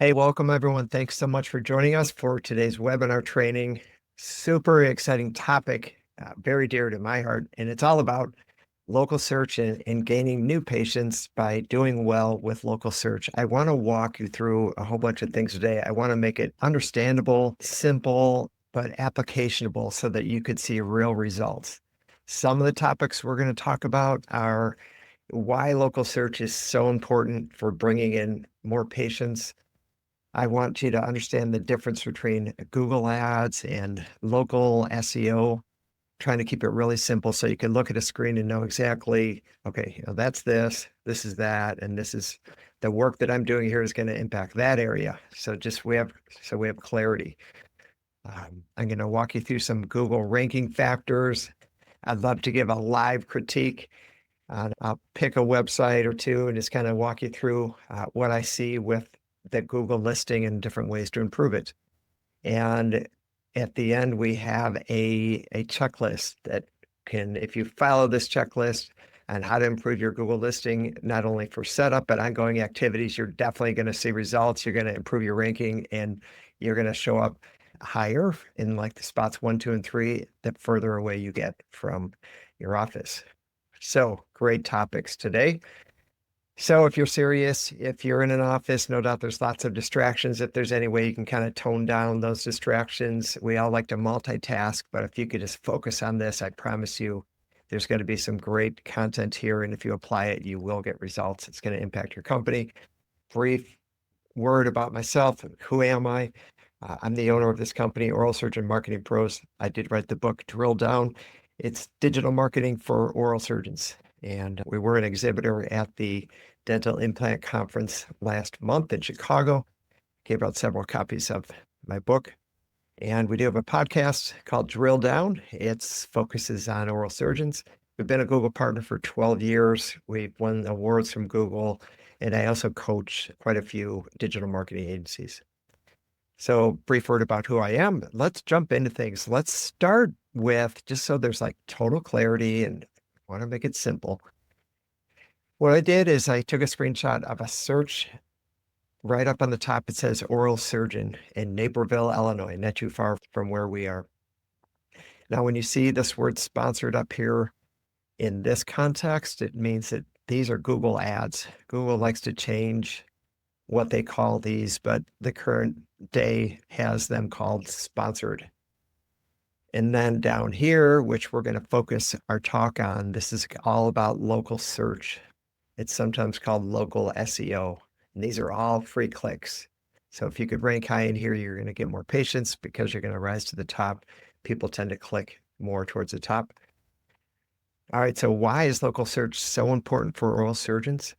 Hey, welcome everyone. Thanks so much for joining us for today's webinar training. Super exciting topic, very dear to my heart, and it's all about local search and gaining new patients by doing well with local search. I want to walk you through a whole bunch of things today. I want to make it understandable, simple, but applicationable so that you could see real results. Some of the topics we're going to talk about are why local search is so important for bringing in more patients. I want you to understand the difference between Google Ads and local SEO, trying to keep it really simple so you can look at a screen and know exactly, okay, that's this is that, and this is the work that I'm doing here is going to impact that area. So we have clarity. I'm going to walk you through some Google ranking factors. I'd love to give a live critique. I'll pick a website or two and just kind of walk you through what I see with the Google listing and different ways to improve it. And at the end, we have a checklist that can, if you follow this checklist on how to improve your Google listing, not only for setup, but ongoing activities, you're definitely going to see results. You're going to improve your ranking and you're going to show up higher in like the spots 1, 2, and 3, the further away you get from your office. So great topics today. So if you're serious, if you're in an office, no doubt there's lots of distractions. If there's any way you can kind of tone down those distractions, we all like to multitask, but if you could just focus on this, I promise you there's going to be some great content here. And if you apply it, you will get results. It's going to impact your company. Brief word about myself. Who am I? I'm the owner of this company, Oral Surgeon Marketing Pros. I did write the book Drill Down. It's digital marketing for oral surgeons. And we were an exhibitor at the Dental Implant Conference last month in Chicago. Gave out several copies of my book. And we do have a podcast called Drill Down. It focuses on oral surgeons. We've been a Google partner for 12 years. We've won awards from Google. And I also coach quite a few digital marketing agencies. So brief word about who I am. Let's jump into things. Let's start with, just so there's like total clarity and I want to make it simple. What I did is I took a screenshot of a search right up on the top. It says oral surgeon in Naperville, Illinois, not too far from where we are. Now, when you see this word sponsored up here in this context, it means that these are Google ads. Google likes to change what they call these, but the current day has them called sponsored. And then down here, which we're going to focus our talk on, this is all about local search. It's sometimes called local SEO. And these are all free clicks. So if you could rank high in here, you're going to get more patients because you're going to rise to the top. People tend to click more towards the top. All right, so why is local search so important for oral surgeons?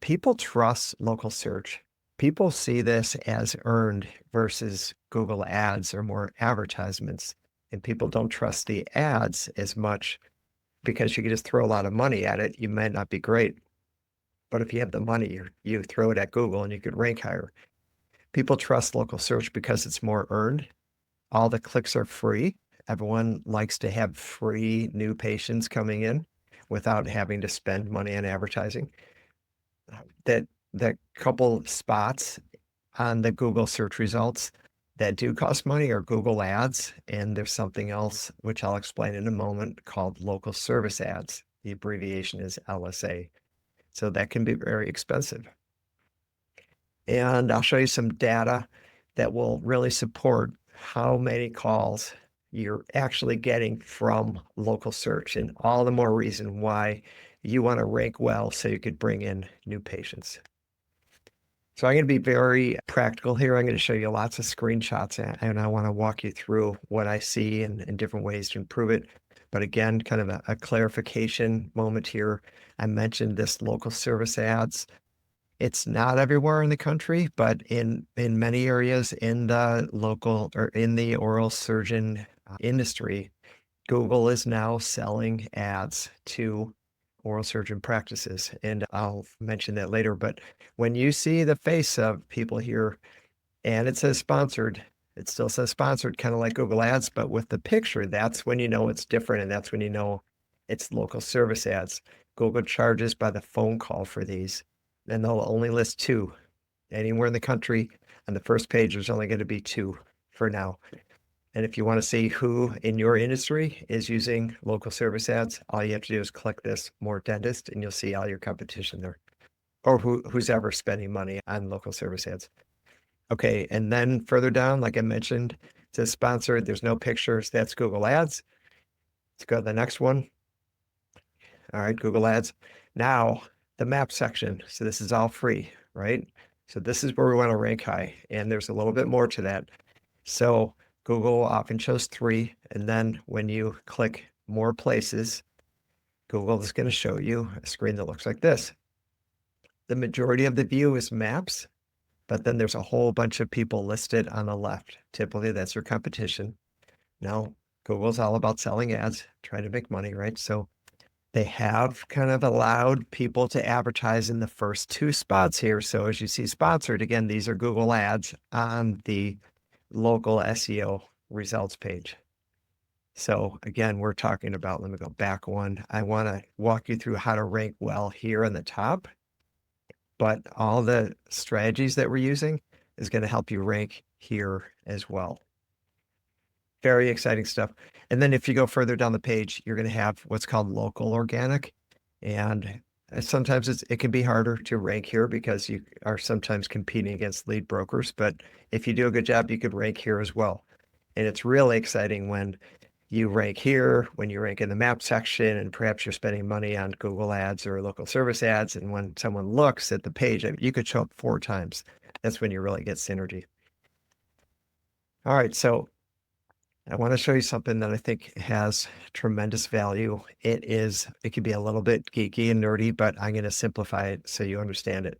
People trust local search. People see this as earned versus Google ads or more advertisements. And people don't trust the ads as much because you can just throw a lot of money at it. You might not be great. But if you have the money, you throw it at Google and you could rank higher. People trust local search because it's more earned. All the clicks are free. Everyone likes to have free new patients coming in without having to spend money on advertising. That couple spots on the Google search results that do cost money are Google ads. And there's something else, which I'll explain in a moment, called local service ads. The abbreviation is LSA. So that can be very expensive. And I'll show you some data that will really support how many calls you're actually getting from local search, and all the more reason why you want to rank well so you could bring in new patients. So I'm going to be very practical here. I'm going to show you lots of screenshots and I want to walk you through what I see and different ways to improve it. But again, kind of a clarification moment here. I mentioned this local service ads. It's not everywhere in the country, but in many areas in the local or in the oral surgeon industry, Google is now selling ads to oral surgeon practices. And I'll mention that later. But when you see the face of people here and it says sponsored, it still says sponsored, kind of like Google ads, but with the picture, that's when you know it's different. And that's when you know it's local service ads. Google charges by the phone call for these, and they'll only list two. Anywhere in the country, on the first page, there's only going to be 2 for now. And if you want to see who in your industry is using local service ads, all you have to do is click this More Dentist, and you'll see all your competition there, or who's ever spending money on local service ads. Okay, and then further down, like I mentioned, it says sponsored. There's no pictures. That's Google Ads. Let's go to the next one. All right, Google Ads. Now, the map section. So this is all free, right? So this is where we want to rank high, and there's a little bit more to that. So Google often shows 3, and then when you click more places, Google is going to show you a screen that looks like this. The majority of the view is maps, but then there's a whole bunch of people listed on the left. Typically, that's your competition. Now, Google's all about selling ads, trying to make money, right? So they have kind of allowed people to advertise in the first 2 spots here. So as you see sponsored, again, these are Google ads on the local SEO results page. So again, we're talking about, let me go back one. I want to walk you through how to rank well here in the top, but all the strategies that we're using is going to help you rank here as well. Very exciting stuff. And then if you go further down the page, you're going to have what's called local organic. And sometimes it can be harder to rank here because you are sometimes competing against lead brokers. But if you do a good job, you could rank here as well. And it's really exciting when you rank here, when you rank in the map section, and perhaps you're spending money on Google ads or local service ads. And when someone looks at the page, you could show up 4 times. That's when you really get synergy. All right, so I want to show you something that I think has tremendous value. It can be a little bit geeky and nerdy, but I'm going to simplify it so you understand it.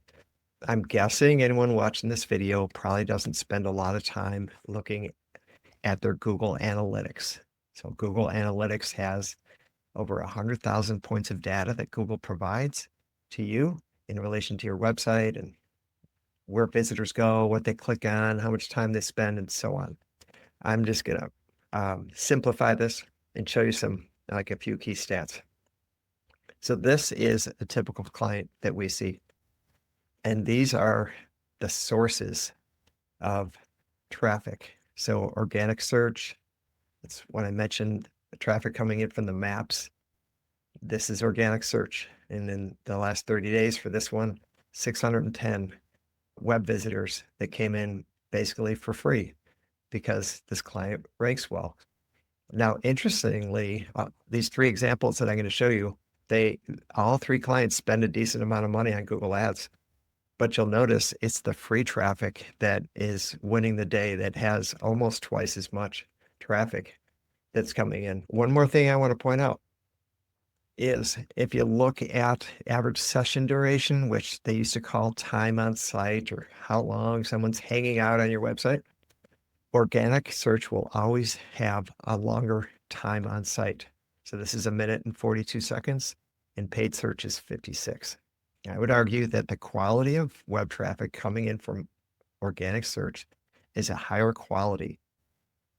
I'm guessing anyone watching this video probably doesn't spend a lot of time looking at their Google Analytics. So Google Analytics has over 100,000 points of data that Google provides to you in relation to your website and where visitors go, what they click on, how much time they spend, and so on. I'm just going to simplify this and show you a few key stats. So this is a typical client that we see. And these are the sources of traffic. So organic search, that's when I mentioned the traffic coming in from the maps. This is organic search. And in the last 30 days for this one, 610 web visitors that came in basically for free, because this client ranks well. Now, interestingly, these 3 examples that I'm going to show you, all 3 clients spend a decent amount of money on Google Ads, but you'll notice it's the free traffic that is winning the day, that has almost twice as much traffic that's coming in. One more thing I want to point out is if you look at average session duration, which they used to call time on site or how long someone's hanging out on your website, organic search will always have a longer time on site. So this is 1 minute and 42 seconds, and paid search is 56. I would argue that the quality of web traffic coming in from organic search is a higher quality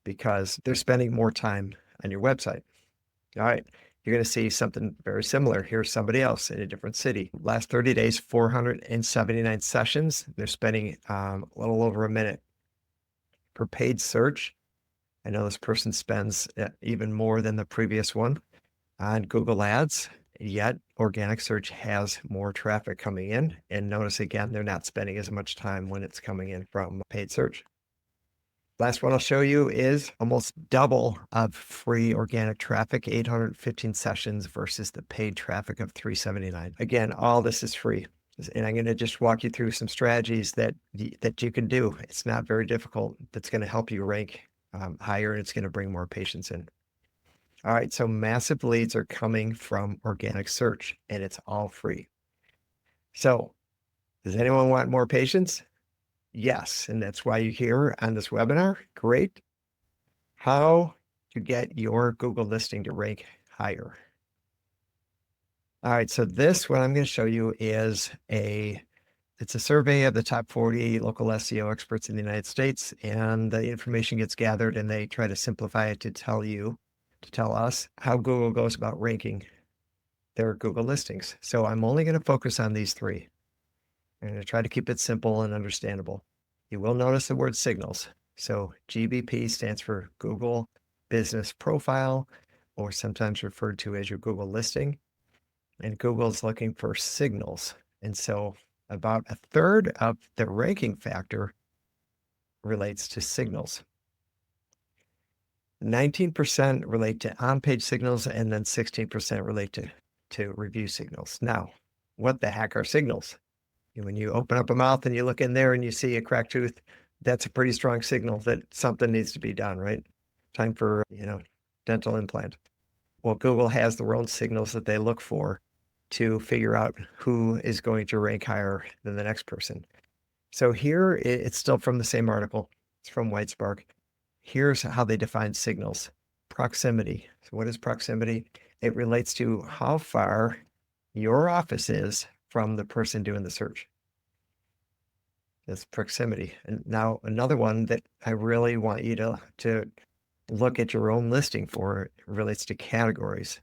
because they're spending more time on your website. All right, you're going to see something very similar. Here's somebody else in a different city. Last 30 days, 479 sessions. They're spending a little over 1 minute. Per paid search, I know this person spends even more than the previous one on Google Ads, yet organic search has more traffic coming in. And notice again, they're not spending as much time when it's coming in from paid search. Last one I'll show you is almost double of free organic traffic, 815 sessions versus the paid traffic of 379. Again, all this is free. And I'm going to just walk you through some strategies that you can do. It's not very difficult. That's going to help you rank higher, and it's going to bring more patients in. All right, so massive leads are coming from organic search, and it's all free. So does anyone want more patients? Yes, and that's why you're here on this webinar. Great. How to get your Google listing to rank higher. All right, so what I'm going to show you is it's a survey of the top 40 local SEO experts in the United States, and the information gets gathered and they try to simplify it to tell us how Google goes about ranking their Google listings. So I'm only going to focus on these 3. I'm going to try to keep it simple and understandable. You will notice the word signals. So GBP stands for Google Business Profile, or sometimes referred to as your Google listing. And Google is looking for signals. And so about a third of the ranking factor relates to signals. 19% relate to on-page signals, and then 16% relate to review signals. Now, what the heck are signals? When you open up a mouth and you look in there and you see a cracked tooth, that's a pretty strong signal that something needs to be done, right? Time for, dental implant. Well, Google has their own signals that they look for to figure out who is going to rank higher than the next person. So here, it's still from the same article. It's from Whitespark. Here's how they define signals. Proximity. So what is proximity? It relates to how far your office is from the person doing the search. That's proximity. And now another one that I really want you to look at your own listing for relates to categories.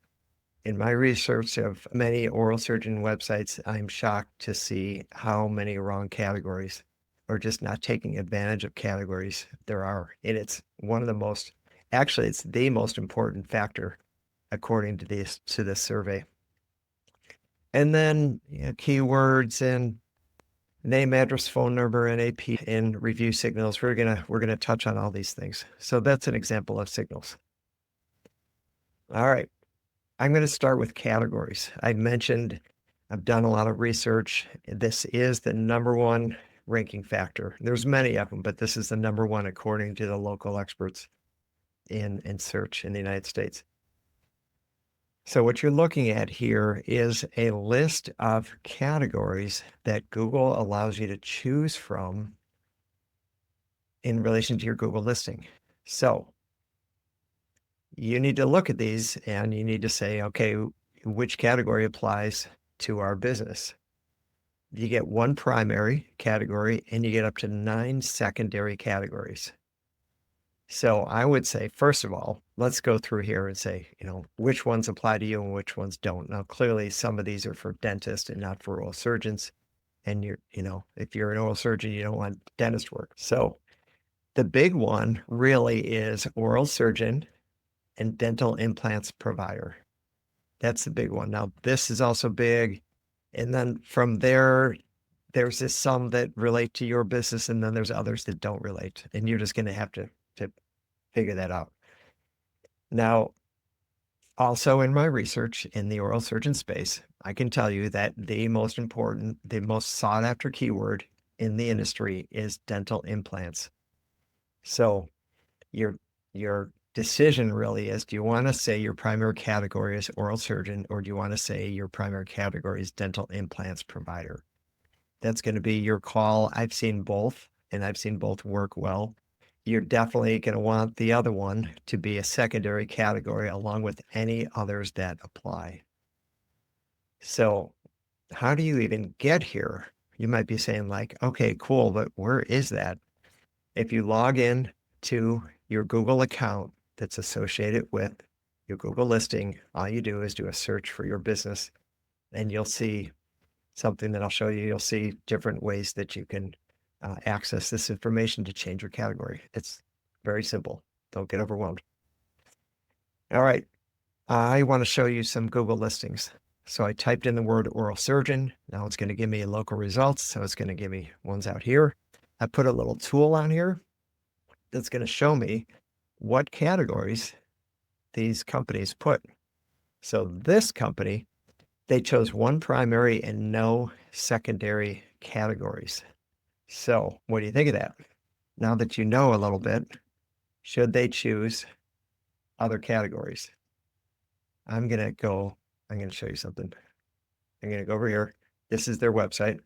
In my research of many oral surgeon websites, I'm shocked to see how many wrong categories or just not taking advantage of categories there are. And it's one of the most, actually, it's the most important factor according to this survey. And then keywords and name, address, phone number, NAP, and review signals. We're gonna touch on all these things. So that's an example of signals. All right. I'm going to start with categories. I mentioned I've done a lot of research. This is the number one ranking factor. There's many of them, but this is the number one according to the local experts in search in the United States. So what you're looking at here is a list of categories that Google allows you to choose from in relation to your Google listing. So you need to look at these and you need to say, okay, which category applies to our business? You get one primary category and you get up to 9 secondary categories. So I would say, first of all, let's go through here and say, which ones apply to you and which ones don't. Now, clearly some of these are for dentists and not for oral surgeons. And if you're an oral surgeon, you don't want dentist work. So the big one really is oral surgeon and dental implants provider. That's the big one. Now, this is also big. And then from there, there's some that relate to your business, and then there's others that don't relate. And you're just going to have to figure that out. Now, also in my research in the oral surgeon space, I can tell you that the most important, the most sought after keyword in the industry is dental implants. So your decision really is, do you want to say your primary category is oral surgeon, or do you want to say your primary category is dental implants provider? That's going to be your call. I've seen both, and I've seen both work well. You're definitely going to want the other one to be a secondary category along with any others that apply. So how do you even get here? You might be saying like, okay, cool, but where is that? If you log in to your Google account that's associated with your Google listing, all you do is do a search for your business and you'll see something that I'll show you. You'll see different ways that you can access this information to change your category. It's very simple. Don't get overwhelmed. All right. I want to show you some Google listings. So I typed in the word oral surgeon. Now it's going to give me local results. So it's going to give me ones out here. I put a little tool on here that's going to show me what categories these companies put. So this company, they chose one primary and no secondary categories. So what do you think of that? Now that you know a little bit, should they choose other categories? I'm going to show you something. I'm going to go over here. This is their website.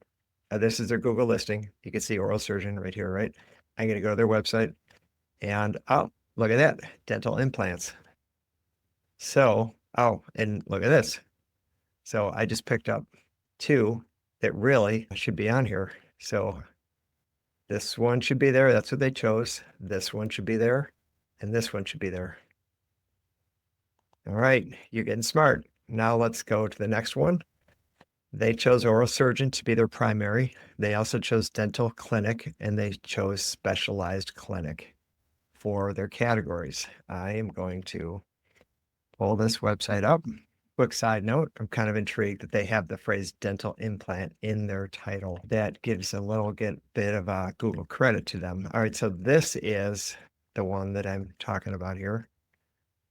This is their Google listing. You can see oral surgeon right here, right? I'm going to go to their website and, oh, look at that, dental implants. So, and look at this. So I just picked up two that really should be on here. So this one should be there. That's what they chose. This one should be there. And this one should be there. All right, you're getting smart. Now let's go to the next one. They chose oral surgeon to be their primary. They also chose dental clinic, and they chose specialized clinic for their categories. I am going to pull this website up. Quick side note, I'm kind of intrigued that they have the phrase dental implant in their title. That gives a little bit of Google credit to them. All right, so this is the one that I'm talking about here.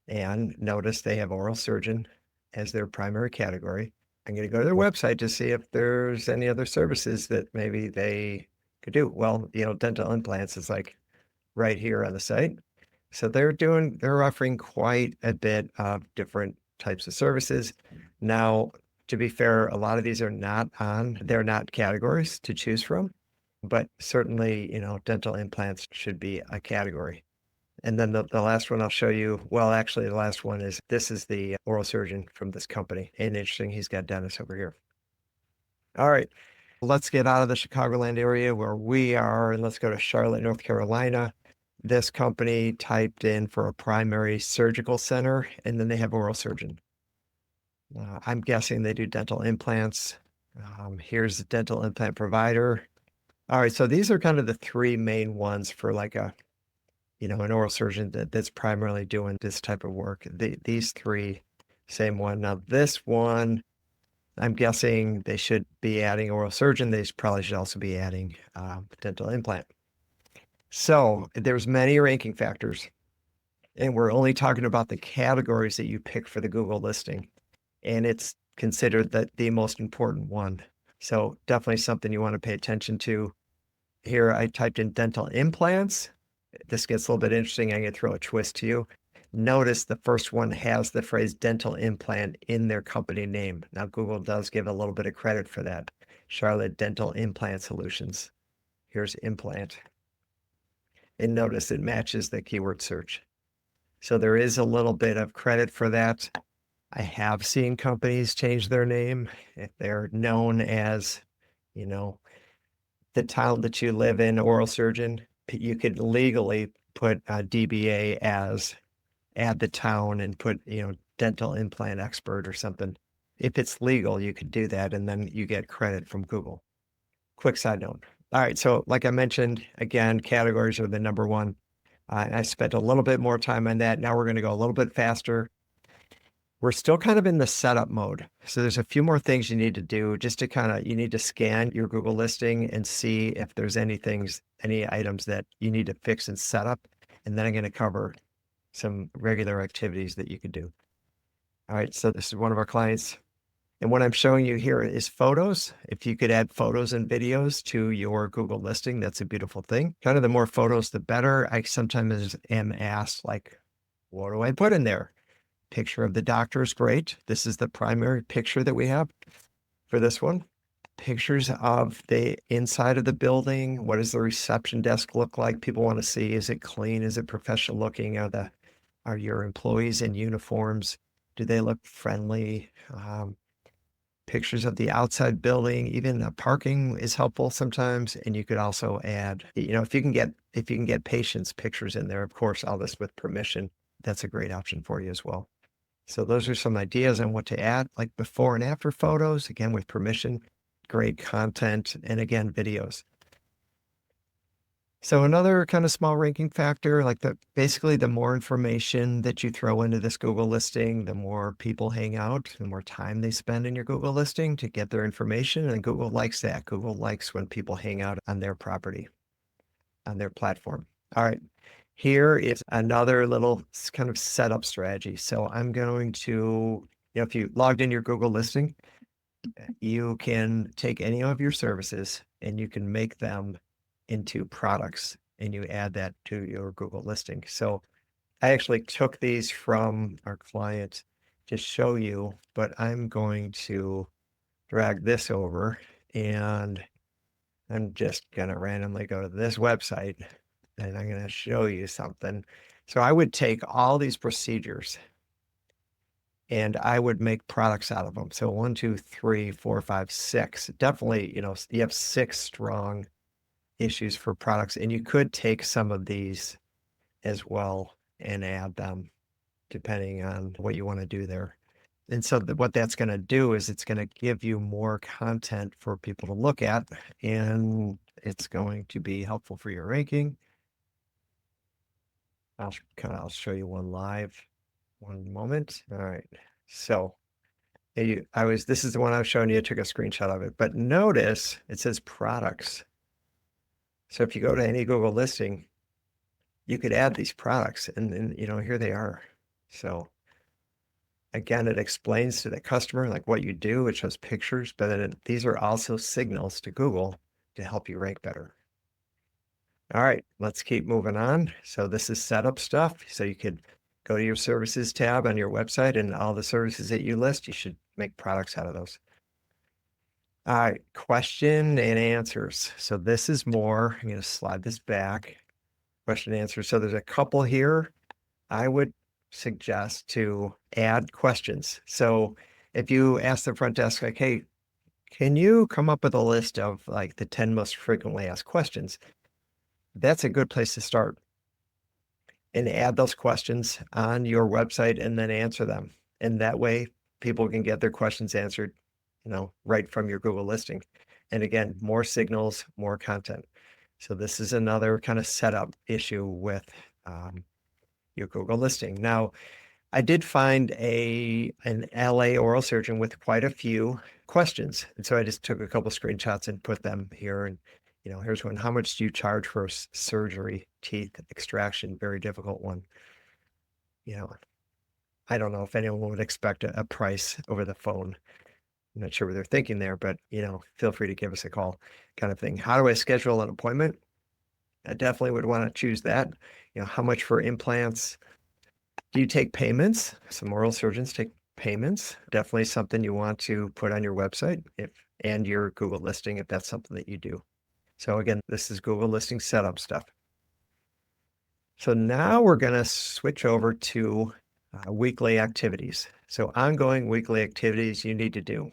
And notice they have oral surgeon as their primary category. I'm going to go to their website to see if there's any other services that maybe they could do. Well, dental implants is like right here on the site. So they're offering quite a bit of different types of services. Now, to be fair, a lot of these they're not categories to choose from, but certainly, dental implants should be a category. And then the last one I'll show you, well, actually the last one this is the oral surgeon from this company. And interesting, he's got Dennis over here. All right, let's get out of the Chicagoland area where we are and let's go to Charlotte, North Carolina. This company typed in for a primary surgical center, and then they have oral surgeon. I'm guessing they do dental implants. Here's the dental implant provider. All right, so these are kind of the three main ones for like an oral surgeon that's primarily doing this type of work. These three, same one. Now this one, I'm guessing they should be adding oral surgeon. They probably should also be adding dental implant. So there's many ranking factors, and we're only talking about the categories that you pick for the Google listing, and it's considered the most important one. So definitely something you want to pay attention to. Here I typed in dental implants. This gets a little bit interesting. I'm going to throw a twist to you. Notice the first one has the phrase dental implant in their company name. Now, Google does give a little bit of credit for that. Charlotte Dental Implant Solutions. Here's implant. And notice it matches the keyword search. So there is a little bit of credit for that. I have seen companies change their name if they're known as, the town that you live in, oral surgeon. You could legally put DBA as add the town and put, dental implant expert or something. If it's legal, you could do that and then you get credit from Google. Quick side note. All right, so like I mentioned, again, categories are the number one. I spent a little bit more time on that. Now we're going to go a little bit faster. We're still kind of in the setup mode. So there's a few more things you need to do just to you need to scan your Google listing and see if there's any items that you need to fix and set up. And then I'm going to cover some regular activities that you could do. All right, so this is one of our clients. And what I'm showing you here is photos. If you could add photos and videos to your Google listing, that's a beautiful thing. Kind of the more photos, the better. I sometimes am asked, like, what do I put in there? Picture of the doctor is great. This is the primary picture that we have for this one. Pictures of the inside of the building. What does the reception desk look like? People want to see, is it clean? Is it professional looking? Are your employees in uniforms? Do they look friendly? Pictures of the outside building, even parking is helpful sometimes. And you could also add, if you can get patients' pictures in there, of course, all this with permission, that's a great option for you as well. So those are some ideas on what to add, like before and after photos, again, with permission, great content, and again, videos. So another kind of small ranking factor, like basically the more information that you throw into this Google listing, the more people hang out, the more time they spend in your Google listing to get their information. And Google likes that. Google likes when people hang out on their property, on their platform. All right. Here is another little kind of setup strategy. So I'm going to, if you logged in your Google listing, you can take any of your services and you can make them into products and you add that to your Google listing. So I actually took these from our client to show you, but I'm going to drag this over and I'm just going to randomly go to this website and I'm going to show you something. So I would take all these procedures and I would make products out of them. So 1, 2, 3, 4, 5, 6. Definitely, you have 6 strong issues for products, and you could take some of these as well and add them depending on what you want to do there. And so what that's going to do is it's going to give you more content for people to look at, and it's going to be helpful for your ranking. I'll show you one live. One moment. All right. So this is the one I was showing you. I took a screenshot of it, but notice it says products. So if you go to any Google listing, you could add these products, and then, here they are. So again, it explains to the customer like what you do. It shows pictures, but then these are also signals to Google to help you rank better. All right, let's keep moving on. So this is setup stuff. So you could go to your services tab on your website, and all the services that you list, you should make products out of those. All right, question and answers. So this is more, I'm going to slide this back. Question and answer. So there's a couple here. I would suggest to add questions. So if you ask the front desk, like, hey, can you come up with a list of like the 10 most frequently asked questions? That's a good place to start, and add those questions on your website and then answer them. And that way people can get their questions answered, right from your Google listing. And again, more signals, more content. So this is another kind of setup issue with your Google listing. Now, I did find an LA oral surgeon with quite a few questions. And so I just took a couple screenshots and put them here. And, here's one. How much do you charge for surgery, teeth extraction? Very difficult one. I don't know if anyone would expect a price over the phone. I'm not sure what they're thinking there, but, feel free to give us a call kind of thing. How do I schedule an appointment? I definitely would want to choose that. How much for implants? Do you take payments? Some oral surgeons take payments. Definitely something you want to put on your website and your Google listing if that's something that you do. So again, this is Google listing setup stuff. So now we're going to switch over to weekly activities. So ongoing weekly activities you need to do.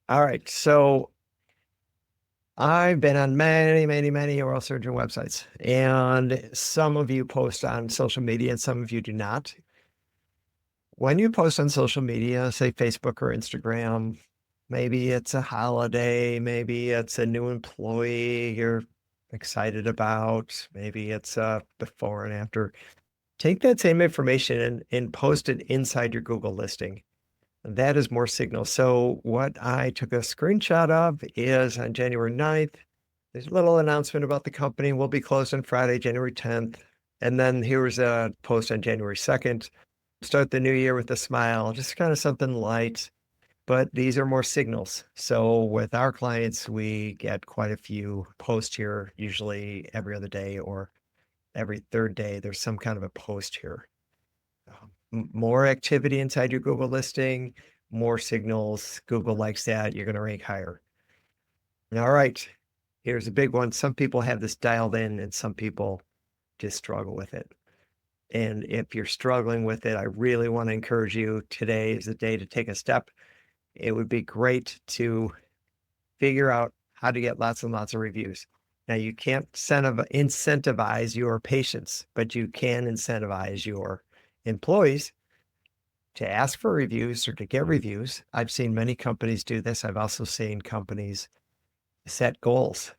All right. So I've been on many, many, many oral surgeon websites, and some of you post on social media and some of you do not. When you post on social media, say Facebook or Instagram, maybe it's a holiday, maybe it's a new employee you're excited about, maybe it's a before and after. Take that same information and post it inside your Google listing. That is more signal. So what I took a screenshot of is on January 9th, there's a little announcement about the company. We'll be closed on Friday, January 10th. And then here's a post on January 2nd. Start the new year with a smile, just kind of something light. But these are more signals. So with our clients, we get quite a few posts here, usually every other day or every third day. There's some kind of a post here. More activity inside your Google listing, more signals. Google likes that. You're going to rank higher. All right. Here's a big one. Some people have this dialed in and some people just struggle with it. And if you're struggling with it, I really want to encourage you. Today is the day to take a step. It would be great to figure out how to get lots and lots of reviews. Now, you can't incentivize your patients, but you can incentivize your employees to ask for reviews or to get reviews. I've seen many companies do this. I've also seen companies set goals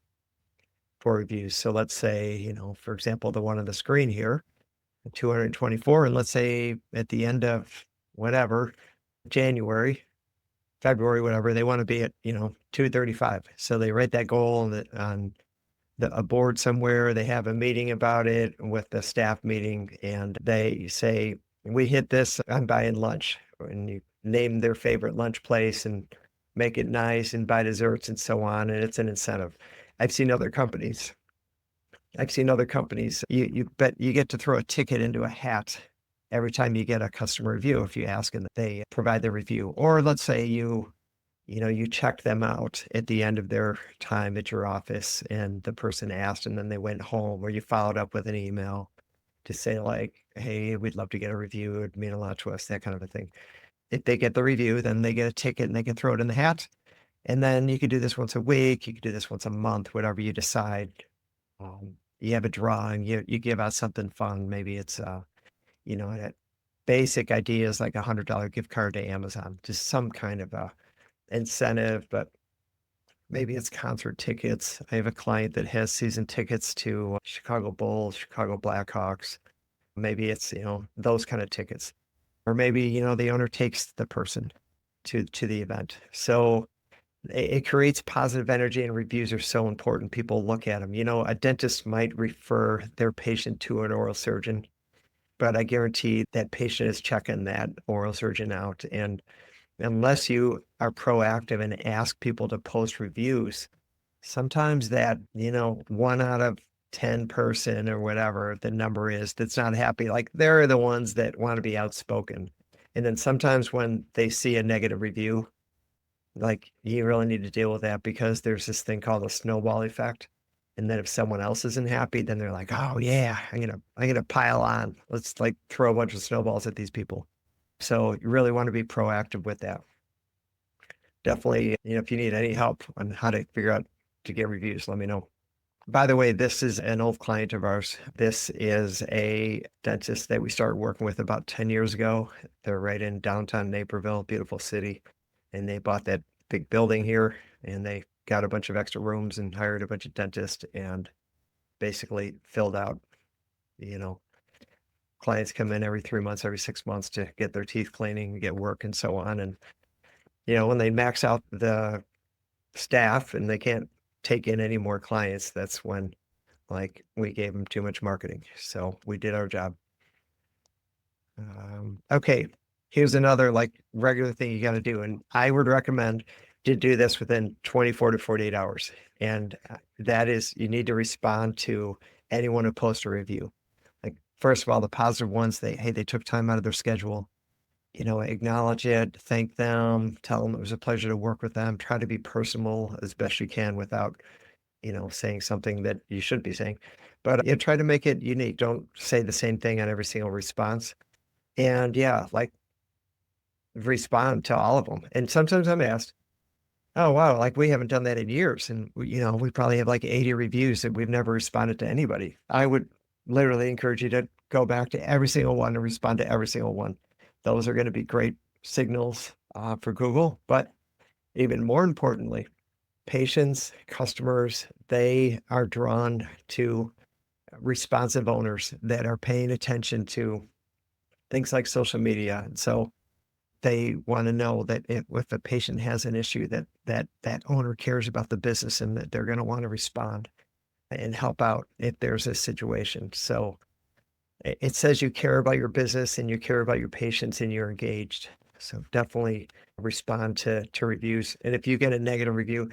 for reviews. So let's say, for example, the one on the screen here, 224, and let's say at the end of whatever, January, February, whatever, they want to be at, 235. So they write that goal on a board somewhere. They have a meeting about it with the staff meeting, and they say, we hit this, I'm buying lunch. And you name their favorite lunch place and make it nice and buy desserts and so on. And it's an incentive. I've seen other companies, you bet you get to throw a ticket into a hat every time you get a customer review if you ask and they provide the review. Or let's say you check them out at the end of their time at your office and the person asked and then they went home, or you followed up with an email to say like, hey, we'd love to get a review. It'd mean a lot to us, that kind of a thing. If they get the review, then they get a ticket and they can throw it in the hat. And then you could do this once a week. You could do this once a month, whatever you decide. You have a drawing, you give out something fun. Maybe it's, basic ideas like $100 gift card to Amazon, just some kind of a incentive, but maybe it's concert tickets. I have a client that has season tickets to Chicago Bulls, Chicago Blackhawks. Maybe it's, those kind of tickets. Or maybe, the owner takes the person to the event. So it creates positive energy, and reviews are so important. People look at them. A dentist might refer their patient to an oral surgeon, but I guarantee that patient is checking that oral surgeon out. And unless you are proactive and ask people to post reviews, sometimes that, 1 out of 10 person or whatever the number is that's not happy, like they're the ones that want to be outspoken. And then sometimes when they see a negative review, like you really need to deal with that, because there's this thing called a snowball effect. And then if someone else isn't happy, then they're like, oh yeah, I'm gonna pile on. Let's like throw a bunch of snowballs at these people. So you really want to be proactive with that. Definitely, if you need any help on how to figure out to get reviews, let me know. By the way, this is an old client of ours. This is a dentist that we started working with about 10 years ago. They're right in downtown Naperville, beautiful city. And they bought that big building here, and they got a bunch of extra rooms and hired a bunch of dentists and basically filled out, you know, clients come in every 3 months, every 6 months to get their teeth cleaning, get work and so on. And, when they max out the staff and they can't take in any more clients, that's when like we gave them too much marketing. So we did our job. Okay, here's another like regular thing you got to do. And I would recommend to do this within 24 to 48 hours. And that is, you need to respond to anyone who posts a review. Like, first of all, the positive ones, they took time out of their schedule, acknowledge it, thank them, tell them it was a pleasure to work with them, try to be personal as best you can without, saying something that you shouldn't be saying. But try to make it unique. Don't say the same thing on every single response. And yeah, like respond to all of them. And sometimes I'm asked, oh, wow, like we haven't done that in years. And, we probably have like 80 reviews that we've never responded to anybody. I would literally encourage you to go back to every single one and respond to every single one. Those are going to be great signals for Google. But even more importantly, patients, customers, they are drawn to responsive owners that are paying attention to things like social media. And so they want to know that if a patient has an issue, that owner cares about the business and that they're going to want to respond and help out if there's a situation. So it says you care about your business and you care about your patients and you're engaged. So definitely respond to reviews. And if you get a negative review,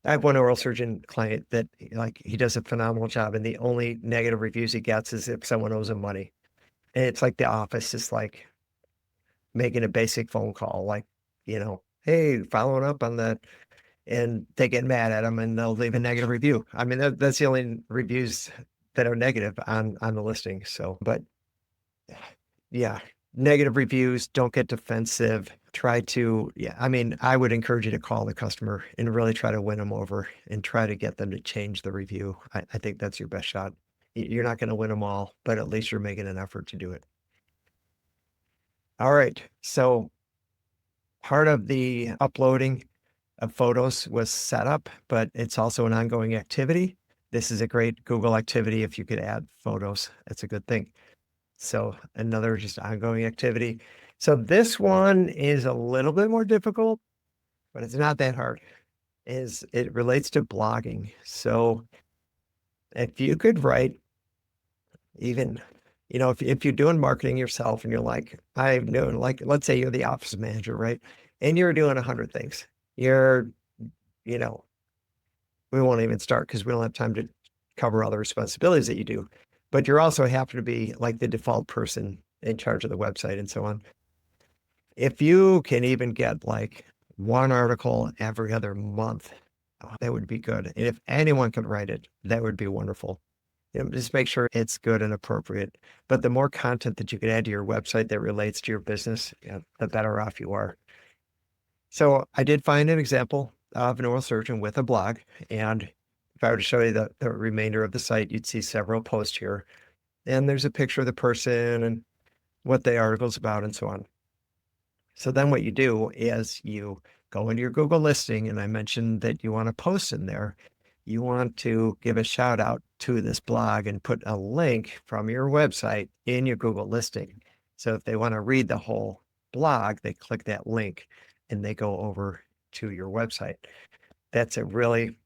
I have one oral surgeon client that like he does a phenomenal job, and the only negative reviews he gets is if someone owes him money. And it's like the office, just like making a basic phone call, like, hey, following up on that. And they get mad at them and they'll leave a negative review. I mean, that's the only reviews that are negative on the listing. So, but yeah, negative reviews, don't get defensive. Try to, yeah, I mean, I would encourage you to call the customer and really try to win them over and try to get them to change the review. I think that's your best shot. You're not going to win them all, but at least you're making an effort to do it. All right. So part of the uploading of photos was set up, but it's also an ongoing activity. This is a great Google activity. If you could add photos, that's a good thing. So another just ongoing activity. So this one is a little bit more difficult, but it's not that hard. It relates to blogging. So if you could write even, if you're doing marketing yourself and you're like, I'm doing like, let's say you're the office manager, right? And you're doing 100 things. You're, you know, we won't even start because we don't have time to cover all the responsibilities that you do. But you're also happen to be like the default person in charge of the website and so on. If you can even get like one article every other month, that would be good. And if anyone could write it, that would be wonderful. Just make sure it's good and appropriate. But the more content that you can add to your website that relates to your business, the better off you are. So I did find an example of an oral surgeon with a blog. And if I were to show you the remainder of the site, you'd see several posts here. And there's a picture of the person and what the article's about, and so on. So then what you do is you go into your Google listing, and I mentioned that you want to post in there. You want to give a shout out to this blog and put a link from your website in your Google listing. So if they want to read the whole blog, they click that link and they go over to your website. That's a really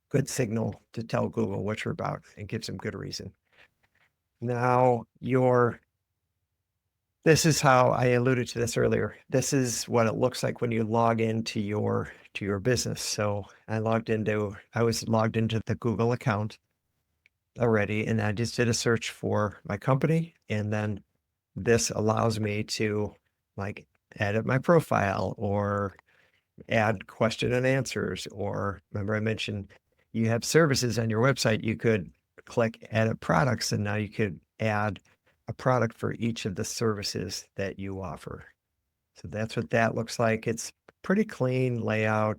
good signal to tell Google what you're about and gives them good reason. Now, this is how I alluded to this earlier. This is what it looks like when you log into your business. So I was logged into the Google account already, and I just did a search for my company, and then this allows me to like edit my profile or add question and answers. Or remember I mentioned you have services on your website. You could click edit products, and now you could add a product for each of the services that you offer. So that's what that looks like. It's pretty clean layout.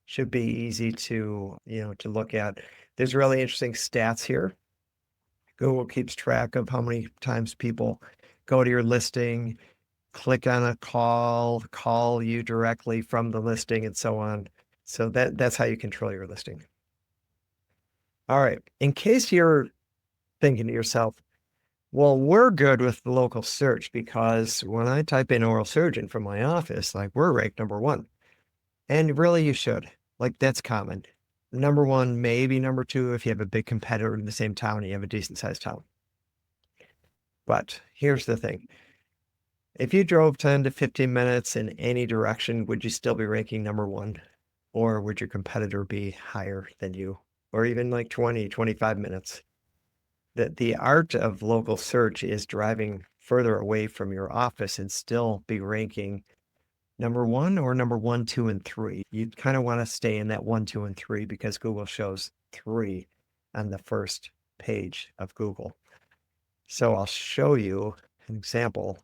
Should be easy to look at. There's really interesting stats here. Google keeps track of how many times people go to your listing, click on a call you directly from the listing, and so on. So that's how you control your listing. All right. In case you're thinking to yourself, well, we're good with the local search because when I type in oral surgeon from my office, like we're ranked number one. And really you should. Like that's common. Number one, maybe number two, if you have a big competitor in the same town, you have a decent sized town. But here's the thing. If you drove 10 to 15 minutes in any direction, would you still be ranking number one? Or would your competitor be higher than you? Or even like 20, 25 minutes? The art of local search is driving further away from your office and still be ranking number one or number one, two, and three. You kind of want to stay in that one, two, and three because Google shows three on the first page of Google. So I'll show you an example.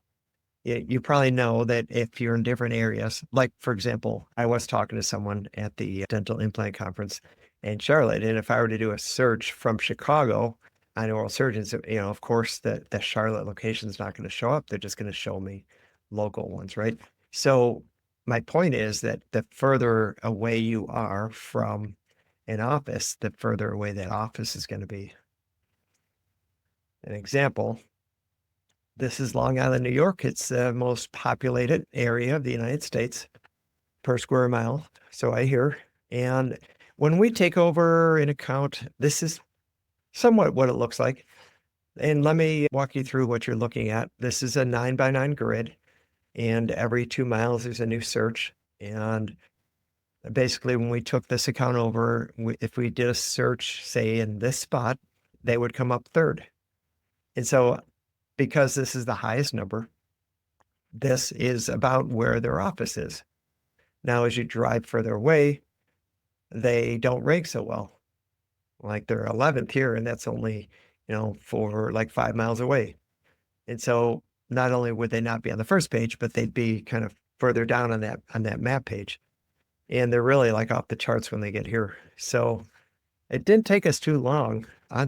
You probably know that if you're in different areas, like for example, I was talking to someone at the dental implant conference in Charlotte, and if I were to do a search from Chicago on oral surgeons, of course, the Charlotte location is not going to show up. They're just going to show me local ones, right? So my point is that the further away you are from an office, the further away that office is going to be. An example. This is Long Island, New York. It's the most populated area of the United States per square mile. So I hear. And when we take over an account, this is somewhat what it looks like. And let me walk you through what you're looking at. This is a 9x9 grid. And every 2 miles, there's a new search. And basically, when we took this account over, if we did a search, say in this spot, they would come up third. And so because this is the highest number, this is about where their office is. Now, as you drive further away, they don't rank so well. Like they're 11th here, and that's only, for like 5 miles away. And so not only would they not be on the first page, but they'd be kind of further down on that map page. And they're really like off the charts when they get here. So it didn't take us too long. I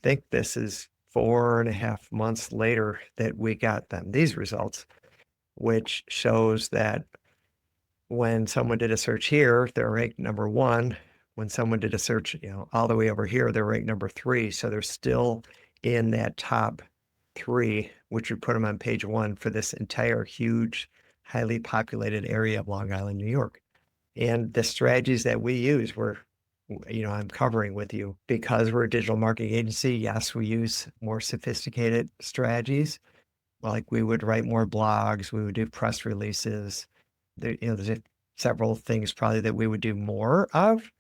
think this is 4.5 months later that we got them these results, which shows that when someone did a search here, they're ranked number one. When someone did a search, all the way over here, they're ranked number three. So they're still in that top three, which would put them on page one for this entire huge, highly populated area of Long Island, New York. And the strategies that we use I'm covering with you because we're a digital marketing agency. Yes, we use more sophisticated strategies. Like we would write more blogs, we would do press releases. There's several things probably that we would do more of,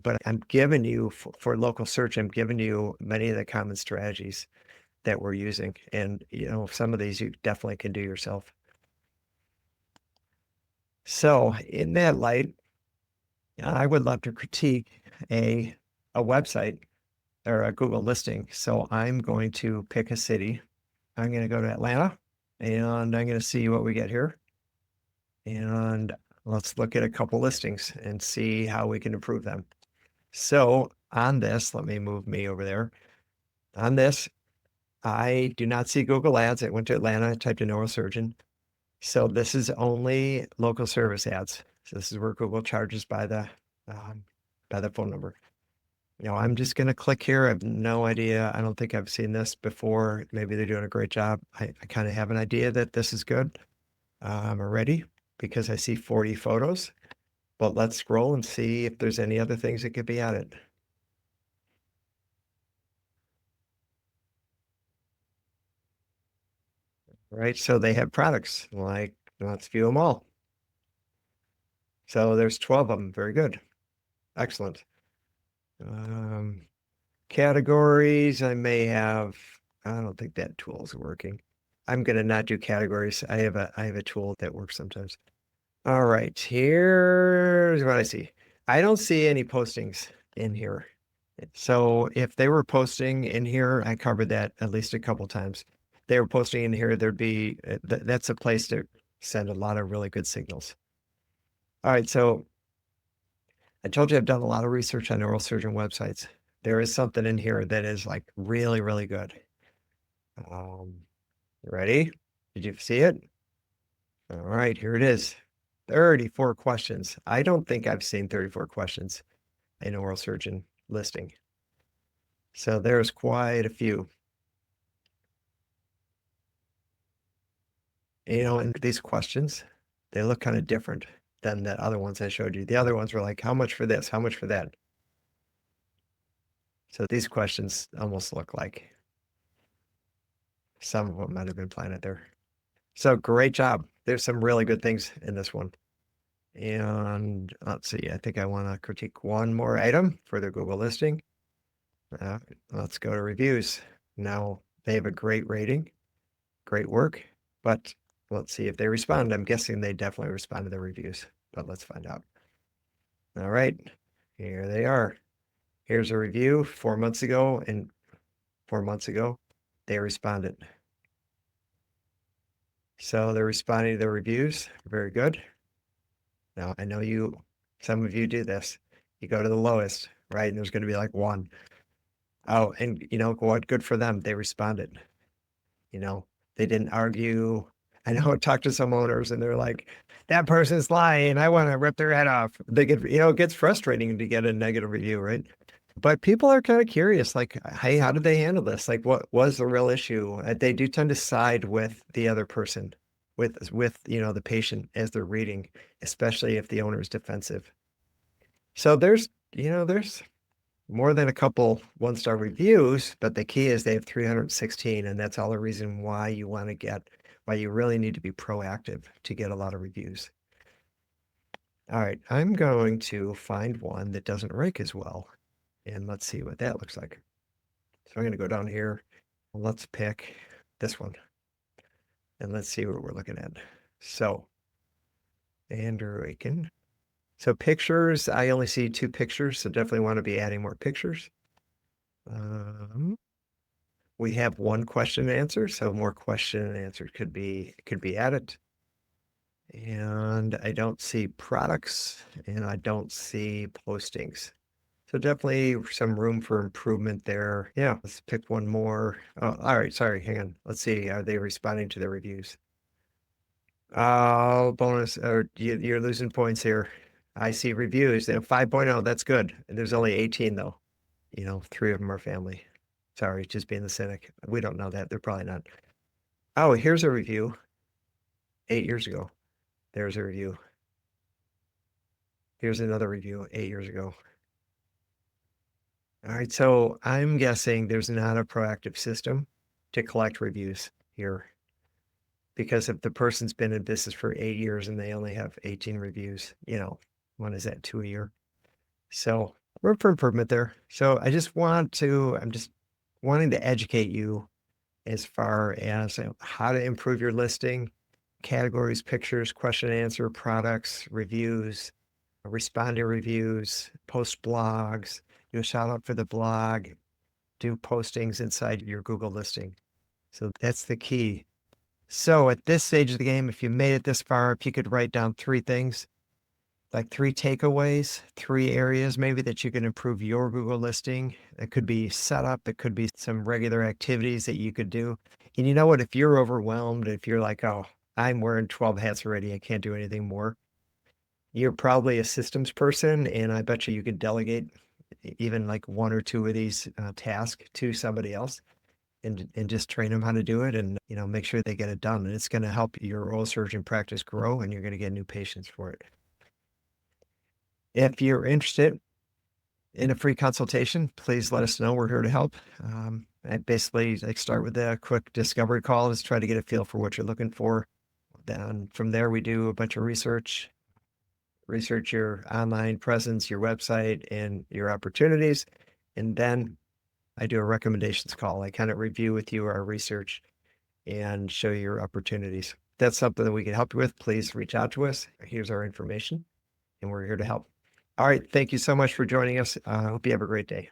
but I'm giving you for local search, I'm giving you many of the common strategies that we're using. And, some of these you definitely can do yourself. So in that light, I would love to critique a website or a Google listing. So I'm going to pick a city. I'm going to go to Atlanta and I'm going to see what we get here. And let's look at a couple listings and see how we can improve them. So on this, let me move me over there. On this, I do not see Google ads. I went to Atlanta, I typed in neurosurgeon. So this is only local service ads. So this is where Google charges um, by the phone number. I'm just going to click here. I have no idea. I don't think I've seen this before. Maybe they're doing a great job. I kind of have an idea that this is good. I'm ready because I see 40 photos, but let's scroll and see if there's any other things that could be added. Right, so they have products, like, let's view them all. So there's 12 of them. Very good. Excellent. Um, Categories, I don't think that tool is working. I'm going to not do categories. I have a tool that works sometimes. All right, here's what I see. I don't see any postings in here. So if they were posting in here, I covered that at least a couple times. They were posting in here, that's a place to send a lot of really good signals. All right, so I told you I've done a lot of research on neurosurgeon websites. There is something in here that is like really, really good. Ready? Did you see it? All right, here it is. 34 questions. I don't think I've seen 34 questions in neurosurgeon listing. So there's quite a few. And these questions, they look kind of different than the other ones I showed you. The other ones were like, how much for this? How much for that? So these questions almost look like some of them might have been planted there. So great job. There's some really good things in this one. And let's see, I think I want to critique one more item for their Google listing. Let's go to reviews. Now they have a great rating, great work, but let's see if they respond. I'm guessing they definitely respond to the reviews, but let's find out. All right, here they are. Here's a review 4 months ago, and 4 months ago, they responded. So they're responding to the reviews. Very good. Now, I know some of you do this. You go to the lowest, right? And there's going to be like one. Oh, and what? Good for them. They responded. They didn't argue. I know I talked to some owners and they're like, that person's lying. I want to rip their head off. They get, it gets frustrating to get a negative review, right? But people are kind of curious, like, hey, how did they handle this? Like, what was the real issue? They do tend to side with the other person, with the patient as they're reading, especially if the owner is defensive. So there's more than a couple one-star reviews, but the key is they have 316, and that's all the reason why you really need to be proactive to get a lot of reviews. All right, I'm going to find one that doesn't rank as well, and let's see what that looks like. So I'm going to go down here. Let's pick this one, and let's see what we're looking at. So, Andrew Aiken. So pictures, I only see 2 pictures, so definitely want to be adding more pictures. We have 1 question and answer, so more question and answer could be added. And I don't see products, and I don't see postings. So definitely some room for improvement there. Yeah, let's pick one more. Oh, all right, sorry, hang on. Let's see, are they responding to the reviews? Oh, bonus, or you're losing points here. I see reviews. 5.0, that's good. There's only 18 though. 3 of them are family. Sorry, just being the cynic. We don't know that. They're probably not. Oh, here's a review. 8 years ago. There's a review. Here's another review 8 years ago. All right, so I'm guessing there's not a proactive system to collect reviews here. Because if the person's been in business for 8 years and they only have 18 reviews, when is that, 2 a year? So room for improvement there. So I'm just wanting to educate you as far as how to improve your listing, categories, pictures, question and answer, products, reviews, respond to reviews, post blogs, do a shout out for the blog, do postings inside your Google listing. So that's the key. So at this stage of the game, if you made it this far, if you could write down 3 things like 3 takeaways, 3 areas maybe that you can improve your Google listing. It could be setup, it could be some regular activities that you could do. And you know what? If you're overwhelmed, if you're like, "Oh, I'm wearing 12 hats already, I can't do anything more," you're probably a systems person, and I bet you could delegate even like 1 or 2 of these, tasks to somebody else and just train them how to do it and, make sure they get it done, and it's gonna help your oral surgeon practice grow, and you're gonna get new patients for it. If you're interested in a free consultation, please let us know. We're here to help. I basically like start with a quick discovery call, just try to get a feel for what you're looking for. Then from there, we do a bunch of research your online presence, your website, and your opportunities. And then I do a recommendations call. I kind of review with you our research and show you your opportunities. If that's something that we can help you with, please reach out to us. Here's our information, and we're here to help. All right. Thank you so much for joining us. I hope you have a great day.